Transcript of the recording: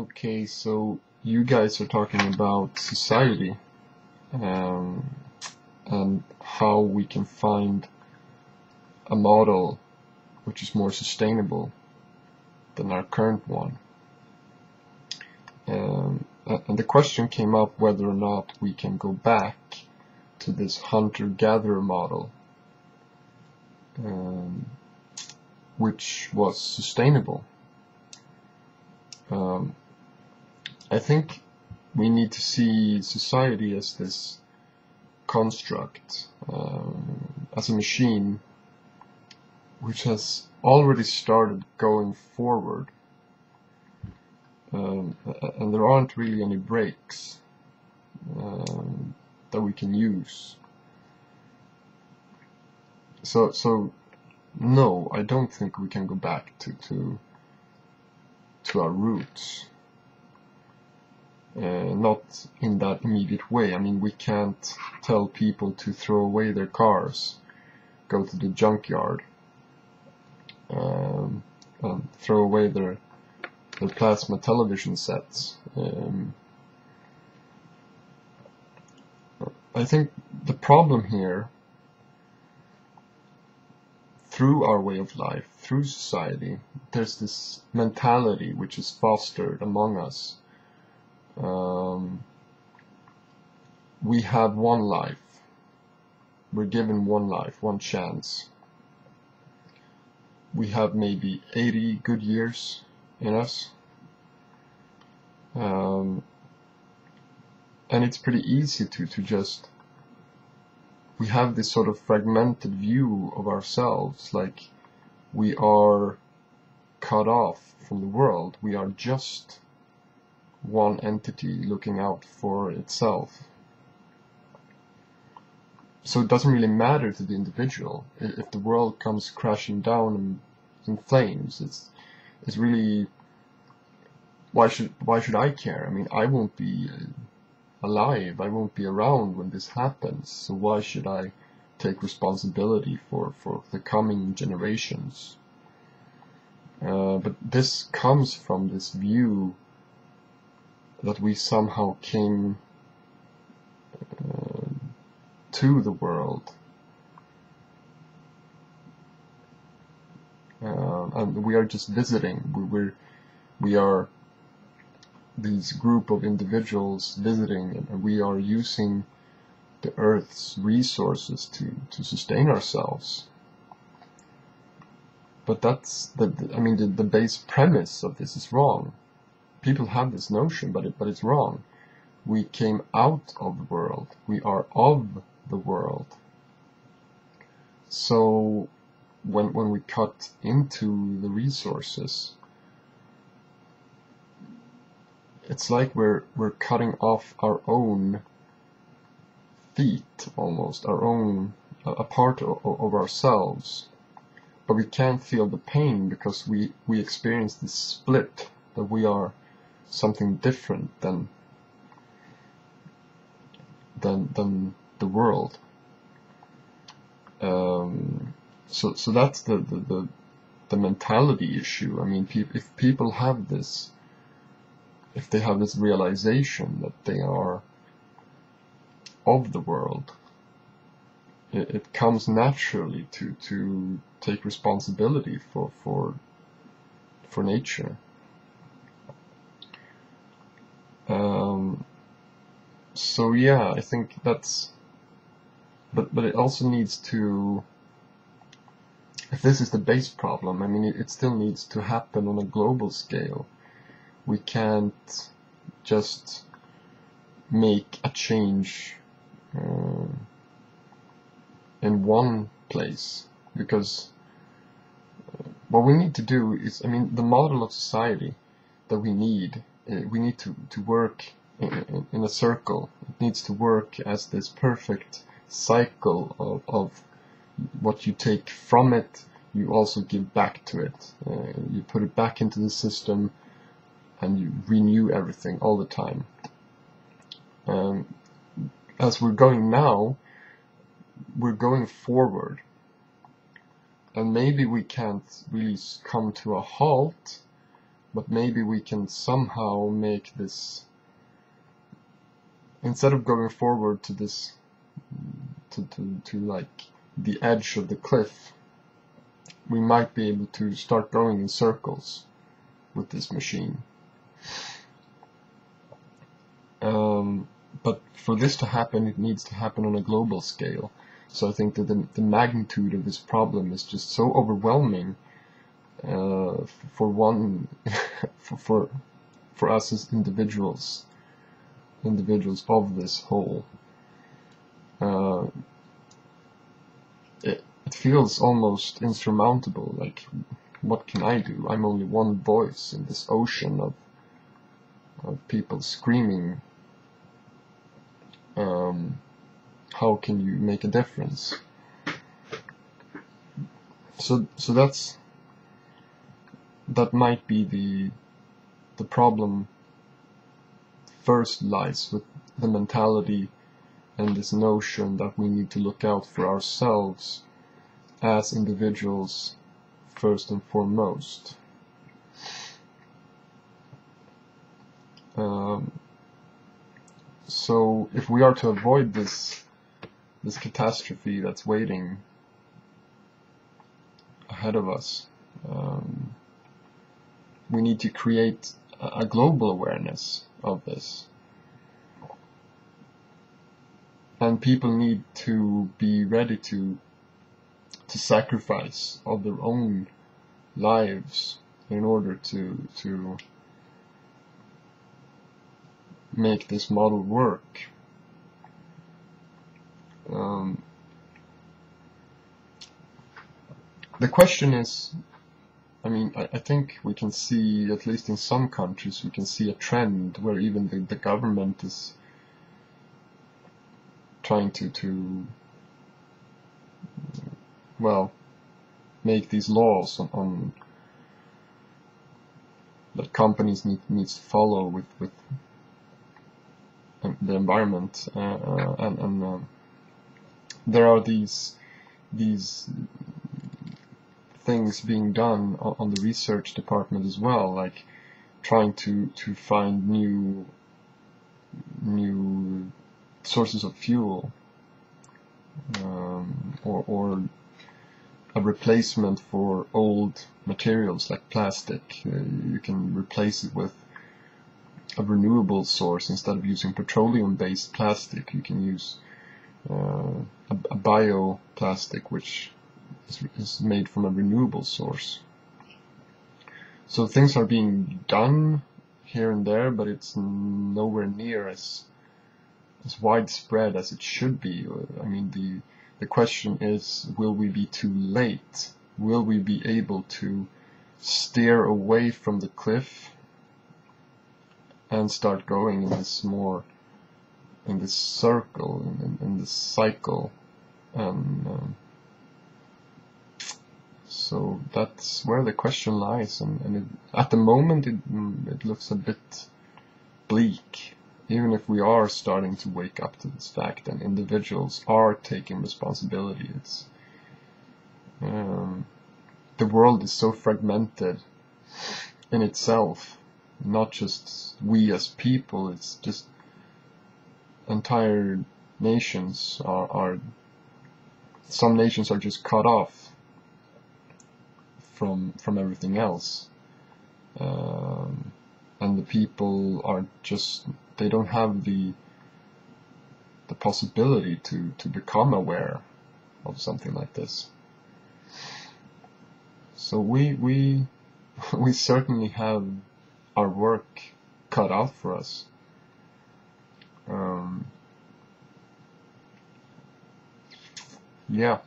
Okay, so you guys are talking about society um, and how we can find a model which is more sustainable than our current one. And the question came up whether or not we can go back to this hunter-gatherer model, which was sustainable. I think we need to see society as this construct, as a machine which has already started going forward, and there aren't really any brakes that we can use. So no, I don't think we can go back to our roots. Not in that immediate way. I mean, we can't tell people to throw away their cars, go to the junkyard, and throw away their plasma television sets. I think the problem here, through our way of life, through society, there's this mentality which is fostered among us. We have one life. We're given one life, one chance. We have maybe 80 good years in us. And it's pretty easy to just, we have this sort of fragmented view of ourselves, like we are cut off from the world. We are just one entity looking out for itself. So it doesn't really matter to the individual if the world comes crashing down in flames. It's really, why should I care? I mean, I won't be alive. I won't be around when this happens. So why should I take responsibility for the coming generations? But this comes from this view that we somehow came to the world, and we are just visiting. We are these group of individuals visiting, and we are using the Earth's resources to sustain ourselves. But that's the base premise of this is wrong. People have this notion, but it's wrong. We came out of the world. We are of the world. So when we cut into the resources, it's like we're cutting off our own feet, almost, our own, a part of ourselves. But we can't feel the pain because we experience this split, that we are something different than the world. So that's the mentality issue. I mean, if people have this, if they have this realization that they are of the world, it comes naturally to take responsibility for nature. So yeah, I think that's, but it also needs to, if this is the base problem, I mean, it still needs to happen on a global scale. We can't just make a change in one place, because what we need to do is, I mean, the model of society that we need to work in a circle. It needs to work as this perfect cycle of what you take from it, you also give back to it. You put it back into the system, and you renew everything all the time. As we're going now, we're going forward, and maybe we can't really come to a halt, but maybe we can somehow make this, instead of going forward to this, to like the edge of the cliff, we might be able to start going in circles with this machine. But for this to happen, it needs to happen on a global scale. So I think that the magnitude of this problem is just so overwhelming for one, for us as individuals of this whole. It feels almost insurmountable. Like, what can I do? I'm only one voice in this ocean of people screaming. How can you make a difference? So that might be the problem. First lies with the mentality and this notion that we need to look out for ourselves as individuals first and foremost. So if we are to avoid this catastrophe that's waiting ahead of us, we need to create a global awareness of this. And people need to be ready to sacrifice of their own lives in order to make this model work. The question is, I mean, I think we can see, at least in some countries, we can see a trend where even the government is trying to well, make these laws on that companies needs to follow with the environment, and there are these things being done on the research department as well, like trying to find new sources of fuel, or a replacement for old materials like plastic. You can replace it with a renewable source. Instead of using petroleum-based plastic, you can use a bioplastic, which is made from a renewable source. So things are being done here and there, but it's nowhere near as widespread as it should be. I mean, the question is, will we be too late? Will we be able to steer away from the cliff and start going in this circle, in this cycle? And so that's where the question lies, and at the moment it looks a bit bleak. Even if we are starting to wake up to this fact and individuals are taking responsibility, the world is so fragmented in itself. Not just we as people, it's just entire nations are some nations are just cut off from everything else, and the people are just, they don't have the possibility to become aware of something like this. So we certainly have our work cut out for us. Yeah.